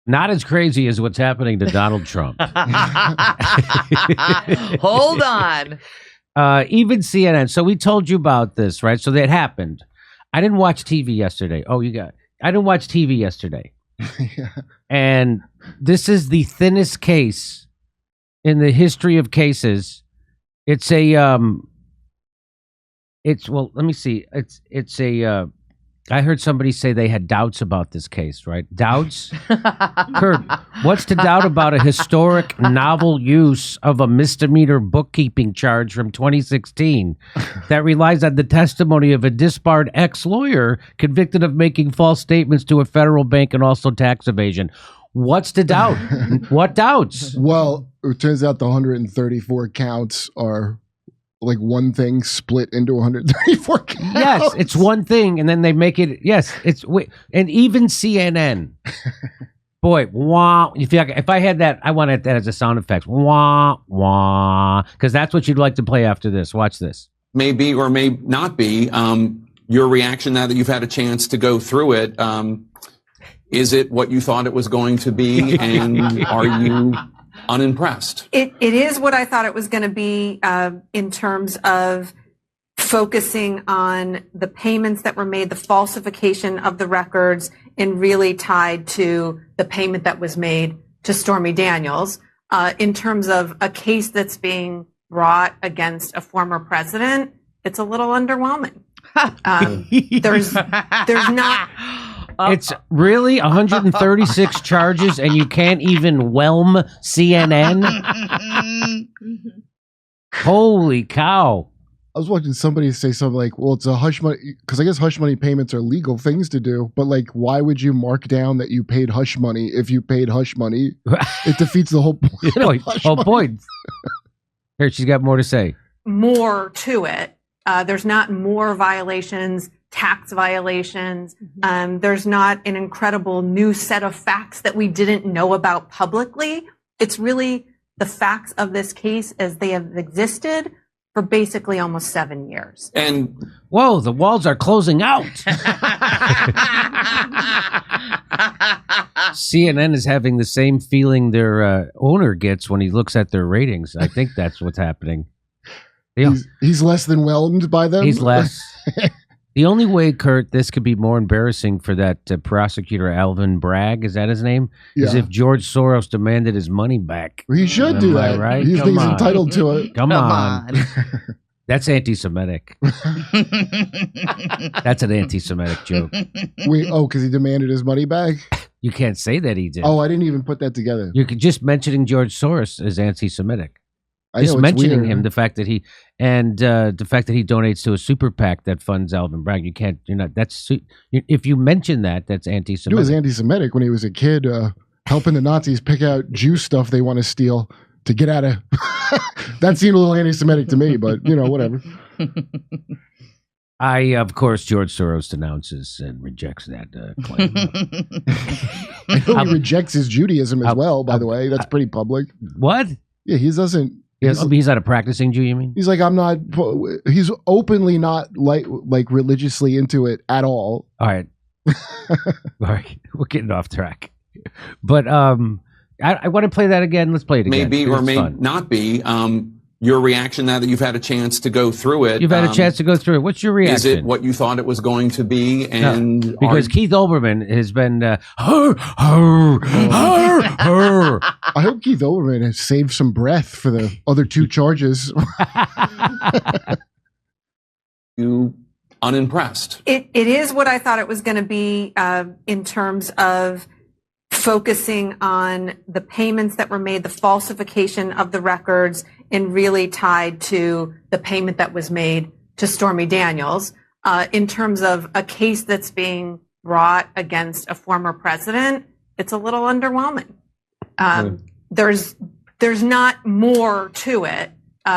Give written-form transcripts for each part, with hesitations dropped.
Not as crazy as what's happening to Donald Trump. Hold on. Even CNN. So we told you about this, right? So that happened. I didn't watch TV yesterday. I didn't watch TV yesterday. Yeah. And this is the thinnest case in the history of cases. It's let me see. I heard somebody say they had doubts about this case, right? Doubts? Kurt, what's to doubt about a historic novel use of a misdemeanor bookkeeping charge from 2016 that relies on the testimony of a disbarred ex-lawyer convicted of making false statements to a federal bank and also tax evasion? What's to doubt? What doubts? Well, it turns out the 134 counts are like one thing split into 134 counts. Yes, it's one thing, and then they make it. Yes, and even CNN. Boy, wah! If I had that, I wanted that as a sound effect. Wah wah, because that's what you'd like to play after this. Watch this. May be or may not be your reaction now that you've had a chance to go through it. Is it what you thought it was going to be, and are you unimpressed? It is what I thought it was going to be in terms of focusing on the payments that were made, the falsification of the records, and really tied to the payment that was made to Stormy Daniels. In terms of a case that's being brought against a former president, it's a little underwhelming. There's not... It's really 136 charges, and you can't even whelm CNN? Holy cow. I was watching somebody say something like, well, it's a hush money, because I guess hush money payments are legal things to do, but like, why would you mark down that you paid hush money if you paid hush money? It defeats the whole point. Point. Here, she's got more to say. More to it. There's not more violations, tax violations. There's not an incredible new set of facts that we didn't know about publicly. It's really the facts of this case as they have existed for basically almost 7 years. And whoa, the walls are closing out. CNN is having the same feeling their owner gets when he looks at their ratings. I think that's what's happening. Yeah. He's less than whelmed by them. He's less. The only way, Kurt, this could be more embarrassing for that prosecutor, Alvin Bragg, is that his name? Yeah. Is if George Soros demanded his money back. He should do that. Right? He's entitled to it. Come on. That's anti-Semitic. That's an anti-Semitic joke. Because he demanded his money back? You can't say that he did. Oh, I didn't even put that together. You could just mentioning George Soros is anti-Semitic. Just mentioning him, the fact that he donates to a super PAC that funds Alvin Bragg, if you mention that, that's anti-Semitic. He was anti-Semitic when he was a kid, helping the Nazis pick out Jew stuff they want to steal to get out of. That seemed a little anti-Semitic to me, but whatever. Of course, George Soros denounces and rejects that claim. He rejects his Judaism as well, by the way. That's pretty public. What? Yeah, he doesn't. He's not a practicing Jew, you mean? He's like, I'm not. He's openly not like religiously into it at all. All right. We're getting off track. But I want to play that again. Let's play it again. Maybe or may not be your reaction now that you've had a chance to go through it. You've had a chance to go through it. What's your reaction? Is it what you thought it was going to be? And because Keith Olbermann has been I hope Keith Olbermann has saved some breath for the other two charges. You unimpressed? It is what I thought it was going to be in terms of focusing on the payments that were made, the falsification of the records, and really tied to the payment that was made to Stormy Daniels. In terms of a case that's being brought against a former president, it's a little underwhelming. There's not more to it.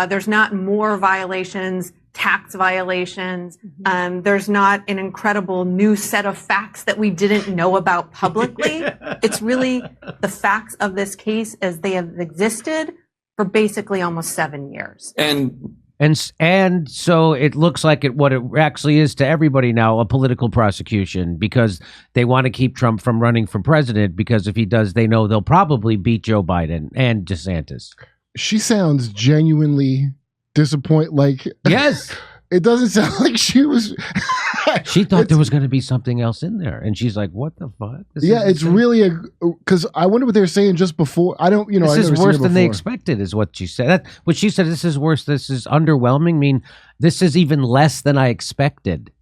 There's not more violations, tax violations. There's not an incredible new set of facts that we didn't know about publicly. It's really the facts of this case as they have existed for basically almost 7 years. And And so it looks like what it actually is to everybody now, a political prosecution, because they want to keep Trump from running for president, because if he does, they know they'll probably beat Joe Biden and DeSantis. She sounds genuinely disappointed. Like, yes, it doesn't sound like she was. She thought there was going to be something else in there, and she's like, "What the fuck?" It's really because I wonder what they were saying just before. I don't, This is worse than they expected, is what she said. What she said. This is worse. This is underwhelming. I mean, this is even less than I expected.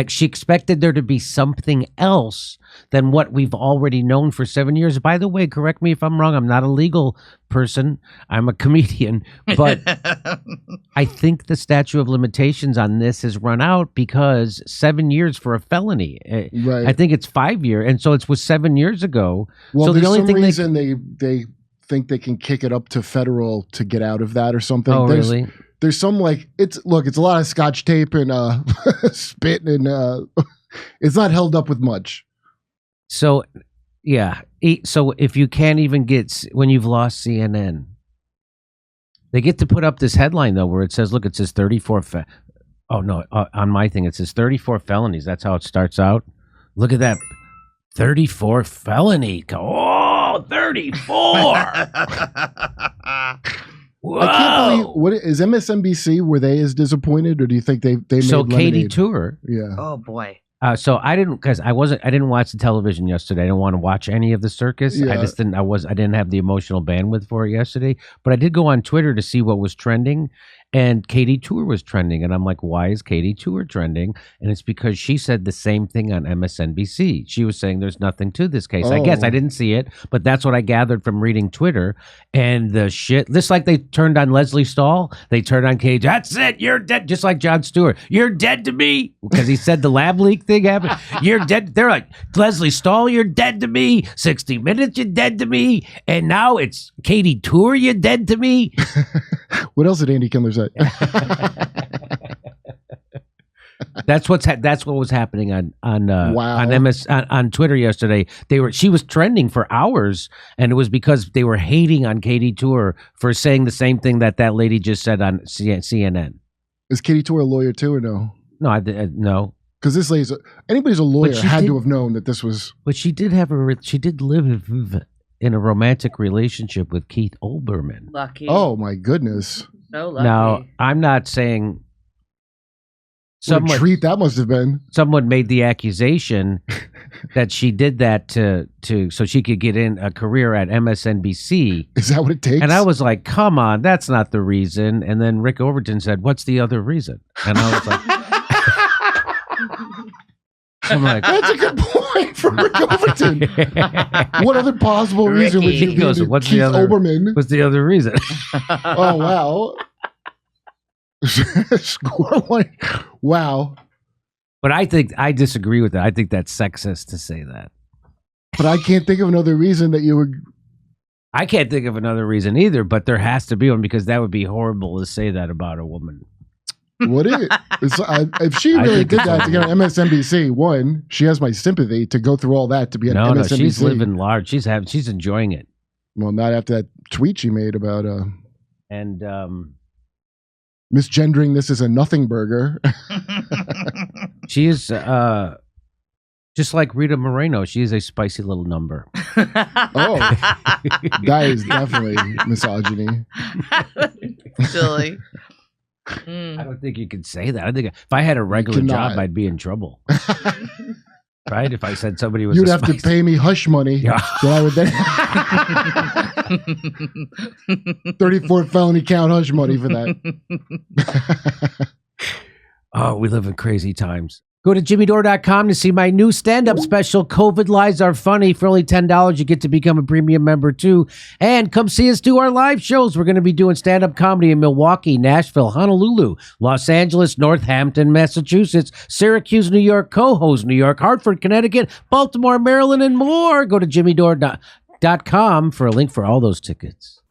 She expected there to be something else than what we've already known for 7 years. By the way, correct me if I'm wrong. I'm not a legal person. I'm a comedian. But I think the statute of limitations on this has run out, because 7 years for a felony. Right. I think it's 5 years. And so it was 7 years ago. Well, so there's the only some thing reason they think they can kick it up to federal to get out of that or something. Oh, really? There's some it's a lot of scotch tape and spit, and it's not held up with much. So, yeah. So if you can't even when you've lost CNN, they get to put up this headline though, where it says, look, it says 34. On my thing, it says 34 felonies. That's how it starts out. Look at that. 34 felony. Oh, 34. Whoa. I can't believe, what is MSNBC? Were they as disappointed, or do you think they made Katie lemonade? Tour? Yeah. Oh boy. So I didn't watch the television yesterday. I didn't want to watch any of the circus. Yeah. I didn't have the emotional bandwidth for it yesterday. But I did go on Twitter to see what was trending, and Katie Tour was trending. And I'm like, why is Katie Tour trending? And it's because she said the same thing on MSNBC. She was saying there's nothing to this case. I guess I didn't see it, but that's what I gathered from reading Twitter. And the shit, just like they turned on Leslie Stahl, they turned on Katie. That's it. You're dead. Just like Jon Stewart. You're dead to me, because he said the lab leak thing happened. You're dead. They're like, Leslie Stahl, you're dead to me. 60 Minutes, you're dead to me. And now it's Katie Tour, you're dead to me. What else did Andy Kindler say? That's what was happening on Twitter yesterday. She was trending for hours, and it was because they were hating on Katie Tour for saying the same thing that lady just said on CNN. Is Katie Tour a lawyer too, or no? No, no. Because this lady's anybody's a lawyer had to have known that this was. But she did live in a romantic relationship with Keith Olbermann. Lucky. Oh my goodness. So lucky. Now, I'm not saying What a treat that must have been. Someone made the accusation that she did that so she could get in a career at MSNBC. Is that what it takes? And I was like, come on, that's not the reason. And then Rick Overton said, what's the other reason? And I was like, that's a good point from Rick Overton. What other possible reason would you goes, what's Keith Olbermann? What's the other reason? Oh, wow. Score one. Wow. But I disagree with that. I think that's sexist to say that. But I can't think of another reason that you would. I can't think of another reason either, but there has to be one, because that would be horrible to say that about a woman. What is? If she really did that to get on MSNBC, one, she has my sympathy to go through all that to be on MSNBC. No, she's living large. She's enjoying it. Well, not after that tweet she made about misgendering this as a nothing burger. She is just like Rita Moreno. She is a spicy little number. Oh, that is definitely misogyny. Silly. I don't think you could say that. I think if I had a regular job, I'd be in trouble. Right? If I said somebody was, you'd have to pay me hush money. Yeah. So I would then 34 felony count hush money for that. Oh, we live in crazy times. Go to jimmydore.com to see my new stand-up special, COVID Lies Are Funny. For only $10, you get to become a premium member, too. And come see us do our live shows. We're going to be doing stand-up comedy in Milwaukee, Nashville, Honolulu, Los Angeles, Northampton, Massachusetts, Syracuse, New York, Cohoes, New York, Hartford, Connecticut, Baltimore, Maryland, and more. Go to jimmydore.com for a link for all those tickets.